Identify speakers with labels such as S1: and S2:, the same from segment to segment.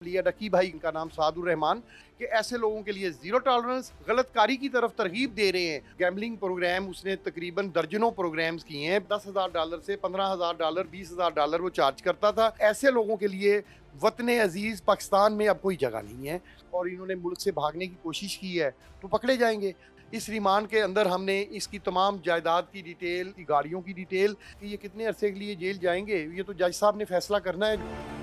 S1: लिया डकी भाई, इनका नाम सादुर रहमान, कि ऐसे लोगों के लिए जीरो टॉलरेंस, गलतकारी की तरफ तरगीब दे रहे हैं। गैम्बलिंग प्रोग्राम उसने तकरीबन दर्जनों प्रोग्राम्स किए हैं। $10,000 से $15,000, $20,000 वो चार्ज करता था। ऐसे लोगों के लिए वतन अजीज पाकिस्तान में अब कोई जगह नहीं है और इन्होंने मुल्क से भागने की कोशिश की है तो पकड़े जाएंगे। इस रिमांड के अंदर हमने इसकी तमाम जायदाद की डिटेल, गाड़ियों की डिटेल, कि ये कितने अरसे के लिए जेल जाएंगे, ये तो जज साहब ने फैसला करना है।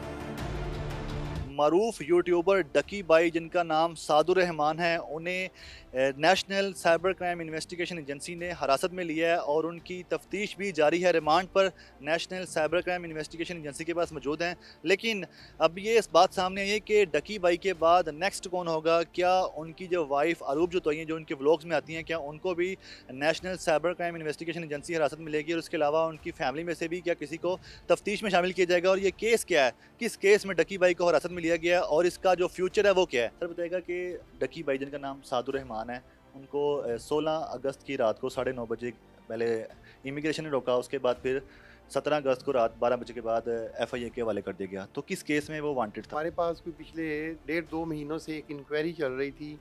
S2: मरूफ यूट्यूबर डकी बाई जिनका नाम सादुर रहमान है, उन्हें national cyber crime investigation agency ने हिरासत में लिया है और उनकी तफ्तीश भी जारी है। रिमांड पर national cyber crime investigation agency के पास मौजूद हैं। लेकिन अब ये इस बात सामने आई है कि डकी बाई के बाद नेक्स्ट कौन होगा। क्या उनकी जो वाइफ अरूब जो तोई हैं, जो उनके व्लॉग्स में आती हैं, क्या उनको भी national cyber crime investigation agency हिरासत में लेगी और उसके अलावा उनकी फैमिली में से भी क्या किसी को तफ्तीश में शामिल किया जाएगा? और ये केस क्या है, किस केस में डकी बाई को हिरासत में लिया गया और इसका जो फ्यूचर है वो क्या है? सर बताएगा कि डकी बाई जिनका नाम सादुर रहमान है, उनको 16 अगस्त की रात को 9:30 बजे पहले इमिग्रेशन ने रोका, उसके बाद फिर 17 अगस्त को रात 12 बजे के बाद एफआईए के हवाले कर दिया गया। तो किस केस में वो वांटेड था?
S1: हमारे पास कोई पिछले 1.5-2 महीनों से एक इंक्वायरी चल रही थी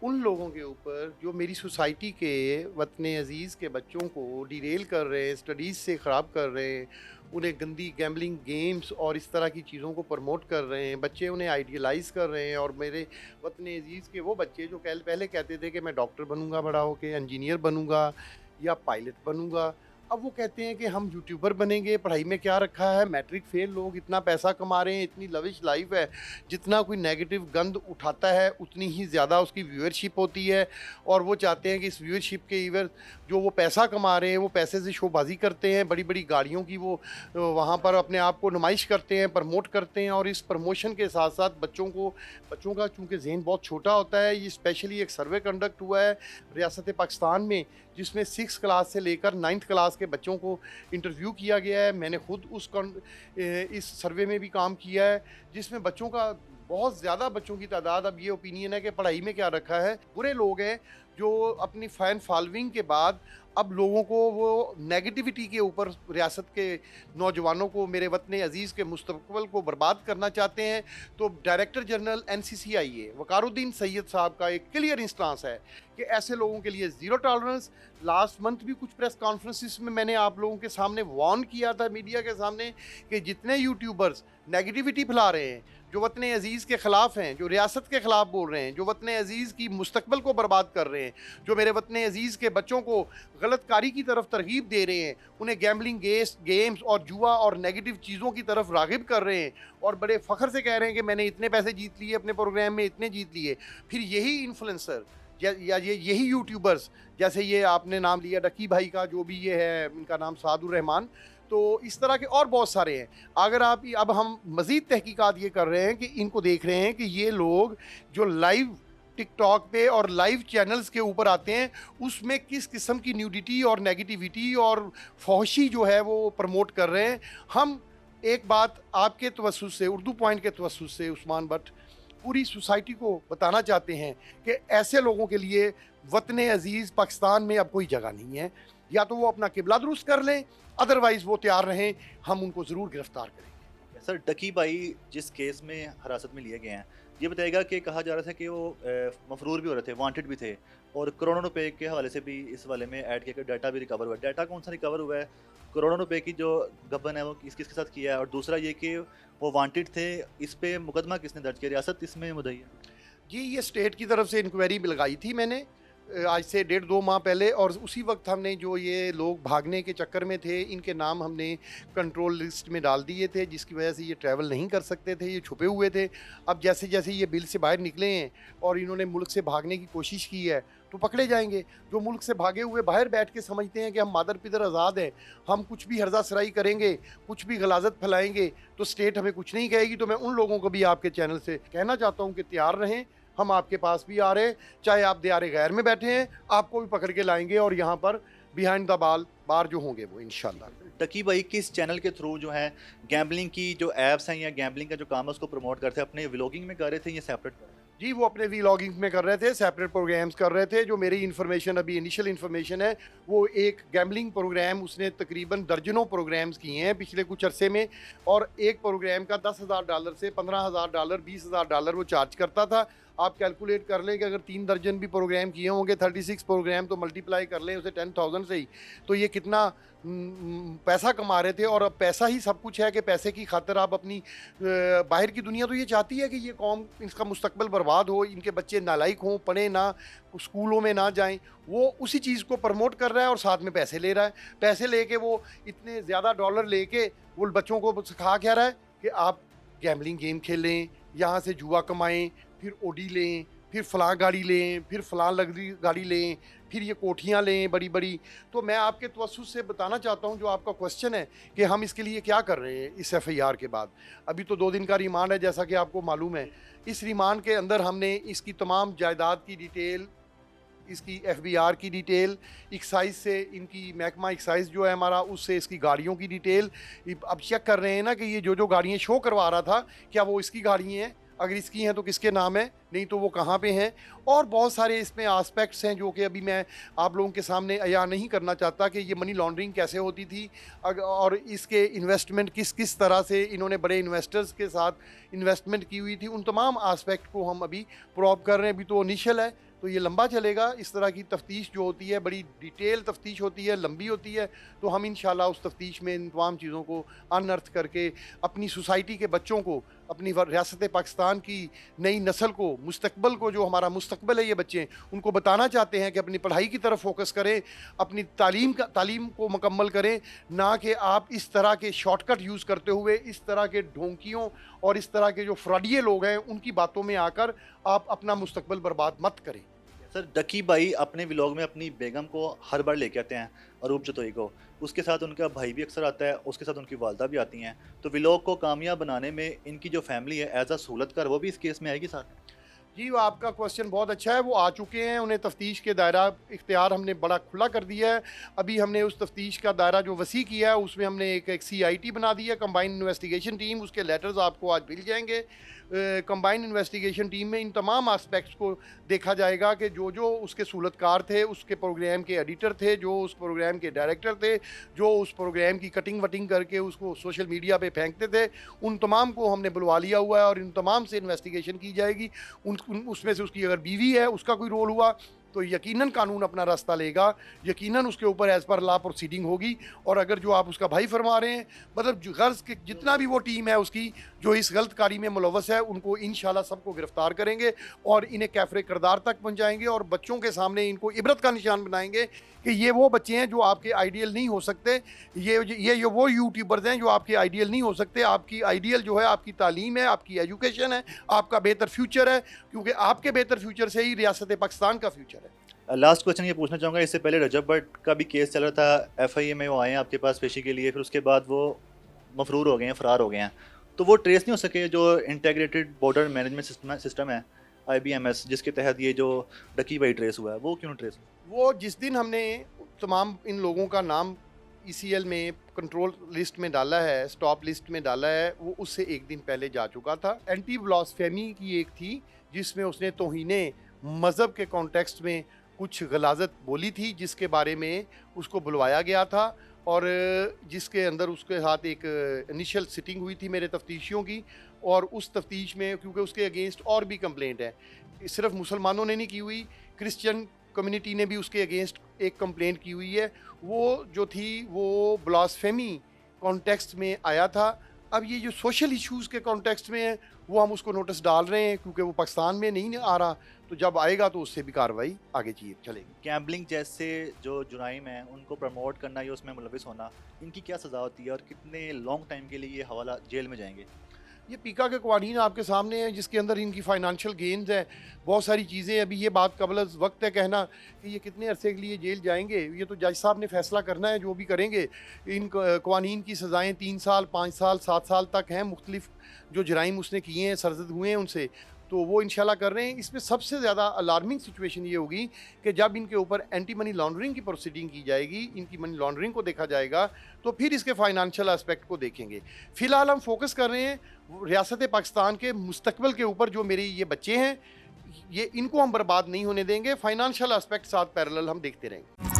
S1: उन लोगों के ऊपर जो मेरी सोसाइटी के वतन अजीज़ के बच्चों को डिरेल कर रहे हैं, स्टडीज़ से ख़राब कर रहे हैं, उन्हें गंदी गैम्बलिंग गेम्स और इस तरह की चीज़ों को प्रमोट कर रहे हैं, बच्चे उन्हें आइडियलाइज़ कर रहे हैं। और मेरे वतन अजीज़ के वो बच्चे जो पहले कहते थे कि मैं डॉक्टर बनूंगा, बड़ा होकर इंजीनियर बनूंगा या पायलट बनूंगा, अब वो कहते हैं कि हम यूट्यूबर बनेंगे। पढ़ाई में क्या रखा है, मैट्रिक फेल लोग इतना पैसा कमा रहे हैं, इतनी लविश लाइफ है, जितना कोई नेगेटिव गंद उठाता है उतनी ही ज़्यादा उसकी व्यूअरशिप होती है। और वो चाहते हैं कि इस व्यूअरशिप के इवर जो वो पैसा कमा रहे हैं, वो पैसे से शोबाजी करते हैं, बड़ी बड़ी गाड़ियों की वो वहाँ पर अपने आप को नुमाइश करते हैं, प्रमोट करते हैं। और इस प्रमोशन के साथ साथ बच्चों का चूँकि जहन बहुत छोटा होता है, ये स्पेशली एक सर्वे कंडक्ट हुआ है रियासत पाकिस्तान में जिसमें 6 क्लास से लेकर 9th क्लास के बच्चों को इंटरव्यू किया गया है। मैंने खुद इस सर्वे में भी काम किया है, जिसमें बच्चों का बहुत ज़्यादा बच्चों की तादाद, अब ये ओपिनियन है कि पढ़ाई में क्या रखा है, बुरे लोग हैं जो अपनी फ़ैन फॉलोइंग के बाद अब लोगों को वो नेगेटिविटी के ऊपर रियासत के नौजवानों को, मेरे वतन अजीज़ के मुस्तकबिल को बर्बाद करना चाहते हैं। तो डायरेक्टर जनरल NCCIA वकारुद्दीन सैयद साहब का एक क्लियर इंस्टांस है कि ऐसे लोगों के लिए ज़ीरो टॉलरेंस। लास्ट मंथ भी कुछ प्रेस कॉन्फ्रेंसिस में मैंने आप लोगों के सामने वार्न किया था, मीडिया के सामने, कि जितने यूट्यूबर्स नेगेटिविटी फैला रहे हैं, जो वतन अजीज़ के ख़िलाफ़ हैं, जो रियासत के ख़िलाफ़ बोल रहे हैं, जो वतन अजीज़ की मुस्तकबिल को बर्बाद कर रहे हैं, जो मेरे वतन अजीज़ के बच्चों को गलतकारी की तरफ तरगीब दे रहे हैं, उन्हें गैम्बलिंग गेम्स और जुआ और नेगेटिव चीज़ों की तरफ राग़िब कर रहे हैं और बड़े फ़ख्र से कह रहे हैं कि मैंने इतने पैसे जीत लिए, अपने प्रोग्राम में इतने जीत लिए, फिर यही इन्फ्लुएंसर या यही यूट्यूबर्स, जैसे ये आपने नाम लिया डकी भाई का, जो भी ये है, इनका नाम सादुर रहमान, तो इस तरह के और बहुत सारे हैं। अगर आप अब हम मज़ीद तहकीकात ये कर रहे हैं कि इनको देख रहे हैं कि ये लोग जो लाइव टिकटॉक पे और लाइव चैनल्स के ऊपर आते हैं, उसमें किस किस्म की न्यूडिटी और नेगेटिविटी और फौशी जो है वो प्रमोट कर रहे हैं। हम एक बात आपके तवस्सुस से, उर्दू पॉइंट के तवस्सुस से उस्मान बट, पूरी सोसाइटी को बताना चाहते हैं कि ऐसे लोगों के लिए वतन अजीज़ पाकिस्तान में अब कोई जगह नहीं है। या तो वो अपना किबला दुरुस्त कर लें, अदरवाइज़ वो तैयार रहें, हम उनको ज़रूर गिरफ्तार करेंगे।
S2: सर डकी बाई जिस केस में हिरासत में लिए गए हैं, ये बताएगा कि कहा जा रहा था कि वो मफरूर भी हो रहे थे, वांटेड भी थे और करोड़ों रुपए के हवाले से भी इस वाले में ऐड किया, डाटा भी रिकवर हुआ है। डाटा कौन सा रिकवर हुआ है? करोड़ों रुपए की जो गबन है वो किसके साथ किया है? और दूसरा ये कि वो वांटेड थे, इस पे मुकदमा किसने दर्ज किया? रियासत इसमें मुद्दई है?
S1: जी, ये स्टेट की तरफ से इंक्वायरी भी लगाई थी मैंने आज से 1.5-2 माह पहले, और उसी वक्त हमने जो ये लोग भागने के चक्कर में थे, इनके नाम हमने कंट्रोल लिस्ट में डाल दिए थे, जिसकी वजह से ये ट्रैवल नहीं कर सकते थे, ये छुपे हुए थे। अब जैसे जैसे ये बिल से बाहर निकले हैं और इन्होंने मुल्क से भागने की कोशिश की है तो पकड़े जाएंगे। जो मुल्क से भागे हुए बाहर बैठ के समझते हैं कि हम मादर पिदर आज़ाद हैं, हम कुछ भी हर्जा सराई करेंगे, कुछ भी गलाजत फैलाएंगे तो स्टेट हमें कुछ नहीं कहेगी। तो मैं उन लोगों को भी आपके चैनल से कहना चाहता हूँ कि तैयार रहें, हम आपके पास भी आ रहे हैं, चाहे आप दियारे गैर में बैठे हैं, आपको भी पकड़ के लाएंगे और यहाँ पर बिहाइंड द बार जो होंगे वो इंशाल्लाह।
S2: डकी भाई किस चैनल के थ्रू जो है गैम्बलिंग की जो एप्स हैं या गैम्बलिंग का जो काम है उसको प्रमोट करते हैं? अपने व्लॉगिंग में कर रहे थे या सेपरेट कर रहे हैं?
S1: जी, वो अपने व्लॉगिंग में कर रहे थे, सेपरेट प्रोग्राम्स कर रहे थे। जो मेरी इन्फॉर्मेशन अभी इनिशियल इन्फॉर्मेशन है, वो एक गैम्बलिंग प्रोग्राम उसने तकरीबन दर्जनों प्रोग्राम्स किए हैं पिछले कुछ अरसे में, और एक प्रोग्राम का $10,000 से $15,000, $20,000 वो चार्ज करता था। आप कैलकुलेट कर लें कि अगर 3 दर्जन भी प्रोग्राम किए होंगे, 36 प्रोग्राम, तो मल्टीप्लाई कर लें उसे 10,000 से ही, तो ये कितना पैसा कमा रहे थे। और अब पैसा ही सब कुछ है कि पैसे की खातिर आप अपनी बाहर की दुनिया तो ये चाहती है कि ये कौम, इसका मुस्तकबिल बर्बाद हो, इनके बच्चे नालायक हों, पढ़ें ना, स्कूलों में ना जाएं। वो उसी चीज़ को प्रमोट कर रहा है और साथ में पैसे ले रहा है। पैसे लेके वो इतने ज़्यादा डॉलर लेके वो बच्चों को सिखा क्या रहा है कि आप गैम्बलिंग गेम खेलें, यहाँ से जुआ कमाएं, फिर ओडी लें, फिर फलां गाड़ी लें, फिर फलां लग्जरी गाड़ी लें, फिर ये कोठियाँ लें बड़ी बड़ी। तो मैं आपके तवज्जुह से बताना चाहता हूँ, जो आपका क्वेश्चन है कि हम इसके लिए क्या कर रहे हैं इस एफआईआर के बाद। अभी तो 2 दिन का रिमांड है, जैसा कि आपको मालूम है। इस रिमांड के अंदर हमने इसकी तमाम जायदाद की डिटेल, इसकी एफबीआर की डिटेल, एक्साइज से इनकी महकमा एक्साइज जो है हमारा, उससे इसकी गाड़ियों की डिटेल अब चेक कर रहे हैं ना कि ये जो जो गाड़ियाँ शो करवा रहा था, क्या वो इसकी गाड़ी हैं, अगर इसकी हैं तो किसके नाम है, नहीं तो वो कहाँ पे हैं। और बहुत सारे इसमें आस्पेक्ट्स हैं जो कि अभी मैं आप लोगों के सामने अया नहीं करना चाहता कि ये मनी लॉन्ड्रिंग कैसे होती थी, और इसके इन्वेस्टमेंट किस किस तरह से इन्होंने बड़े इन्वेस्टर्स के साथ इन्वेस्टमेंट की हुई थी। उन तमाम आस्पेक्ट को हम अभी प्रॉब कर रहे हैं। अभी तो इनिशियल है, तो ये लंबा चलेगा। इस तरह की तफ्तीश जो होती है, बड़ी डिटेल तफ्तीश होती है, लंबी होती है। तो हम इंशाल्लाह उस तफ्तीश में इन तमाम चीज़ों को अनअर्थ करके अपनी सोसाइटी के बच्चों को, अपनी रियासत पाकिस्तान की नई नस्ल को, मुस्तकबिल को, जो हमारा मुस्तकबिल है ये बच्चे, उनको बताना चाहते हैं कि अपनी पढ़ाई की तरफ फोकस करें, अपनी तालीम को मुकम्मल करें, ना कि आप इस तरह के शॉर्टकट यूज़ करते हुए इस तरह के ढोंकियों और इस तरह के जो फ्रॉडिये लोग हैं उनकी बातों में आकर आप अपना मुस्तकबिल बर्बाद मत करें।
S2: सर, डकी भाई अपने व्लॉग में अपनी बेगम को हर बार लेके आते हैं, अरूप जतोई को। उसके साथ उनका भाई भी अक्सर आता है, उसके साथ उनकी वालदा भी आती हैं। तो व्लॉग को कामयाब बनाने में इनकी जो फैमिली है एज अ सहूलतकार, वो भी इस केस में आएगी साथ?
S1: जी, वो आपका क्वेश्चन बहुत अच्छा है। वो आ चुके हैं, उन्हें तफ्तीश के दायरा इख्तियार हमने बड़ा खुला कर दिया है। अभी हमने उस तफ्तीश का दायरा जो वसी किया है, उसमें हमने एक CIT बना दी है, कंबाइंड इन्वेस्टिगेशन टीम। उसके लेटर्स आपको आज मिल जाएंगे। कंबाइंड इन्वेस्टिगेशन टीम में इन तमाम आस्पेक्ट्स को देखा जाएगा कि जो जो उसके सहूलतकार थे, उसके प्रोग्राम के एडिटर थे, जो उस प्रोग्राम के डायरेक्टर थे, जो उस प्रोग्राम की कटिंग वटिंग करके उसको सोशल मीडिया पे फेंकते थे, उन तमाम को हमने बुलवा लिया हुआ है और इन तमाम से इन्वेस्टिगेशन की जाएगी। उसमें से उसकी अगर बीवी है, उसका कोई रोल हुआ, तो यकीनन कानून अपना रास्ता लेगा, यकीनन उसके ऊपर एज़ पर लॉ प्रोसीडिंग होगी। और अगर जो आप उसका भाई फरमा रहे हैं, मतलब गर्ज के जितना भी वो टीम है उसकी जो इस गलतकारी में मुलव्वस है, उनको इंशाल्लाह सबको गिरफ्तार करेंगे और इन्हें कैफरे किरदार तक पहुँचाएँगे और बच्चों के सामने इनको इबरत का निशान बनाएंगे कि ये वो बच्चे हैं जो आपके आइडियल नहीं हो सकते। ये वो यूट्यूबर्स हैं जो आपके आइडियल नहीं हो सकते। आपकी आइडियल जो है आपकी तालीम है, आपकी एजुकेशन है, आपका बेहतर फ्यूचर है, क्योंकि आपके बेहतर फ्यूचर से ही रियासत पाकिस्तान का फ्यूचर है।
S2: लास्ट क्वेश्चन ये पूछना चाहूँगा, इससे पहले रजब भट्ट का भी केस चल रहा था, FIA में वो आए हैं आपके पास पेशी के लिए, फिर उसके बाद वो मफरूर हो गए हैं, फरार हो गए हैं। तो वो ट्रेस नहीं हो सके, जो इंटीग्रेटेड बॉर्डर मैनेजमेंट सिस्टम है IBMS, जिसके तहत ये जो डकी भाई ट्रेस हुआ है, वो क्यों ट्रेस?
S1: वो जिस दिन हमने तमाम इन लोगों का नाम ECL में कंट्रोल लिस्ट में डाला है, स्टॉप लिस्ट में डाला है, वो उससे एक दिन पहले जा चुका था। एंटी ब्लास्फेमी की एक थी जिसमें उसने तौहीने मज़हब के कॉन्टेक्स्ट में कुछ गलाजत बोली थी, जिसके बारे में उसको बुलवाया गया था और जिसके अंदर उसके साथ एक इनिशियल सिटिंग हुई थी मेरे तफ्तीशियों की। और उस तफ्तीश में क्योंकि उसके अगेंस्ट और भी कंप्लेंट है, सिर्फ मुसलमानों ने नहीं की हुई, क्रिश्चियन कम्युनिटी ने भी उसके अगेंस्ट एक कंप्लेंट की हुई है। वो जो थी वो ब्लास्फेमी कॉन्टेक्स्ट में आया था। अब ये जो सोशल इश्यूज़ के कॉन्टेक्स्ट में है, वो हम उसको नोटिस डाल रहे हैं क्योंकि वो पाकिस्तान में नहीं आ रहा, तो जब आएगा तो उससे भी कार्रवाई आगे चलेगी।
S2: गैम्बलिंग जैसे जो जुराइम हैं उनको प्रमोट करना या उसमें मुलविस होना, इनकी क्या सज़ा होती है और कितने लॉन्ग टाइम के लिए ये हवाला जेल में जाएंगे?
S1: ये पीका के कवानीन आपके सामने हैं जिसके अंदर इनकी फाइनेंशियल गेन्स हैं, बहुत सारी चीज़ें। अभी ये बात कबल वक्त है कहना कि ये कितने अरसे के लिए जेल जाएंगे, ये तो जज साहब ने फैसला करना है, जो भी करेंगे। इन कवानीन की सज़ाएँ 3 साल, 5 साल, 7 साल तक हैं। मुख्तलिफ जो जराइम उसने किए हैं, सरजद हुए हैं उनसे, तो वो इंशाल्लाह कर रहे हैं। इसमें सबसे ज़्यादा अलार्मिंग सिचुएशन ये होगी कि जब इनके ऊपर एंटी मनी लॉन्ड्रिंग की प्रोसीडिंग की जाएगी, इनकी मनी लॉन्ड्रिंग को देखा जाएगा, तो फिर इसके फाइनेंशियल एस्पेक्ट को देखेंगे। फ़िलहाल हम फोकस कर रहे हैं रियासत पाकिस्तान के मुस्तकबिल के ऊपर। जो मेरे ये बच्चे हैं, ये इनको हम बर्बाद नहीं होने देंगे। फाइनेंशियल एस्पेक्ट साथ पैरेलल हम देखते रहेंगे।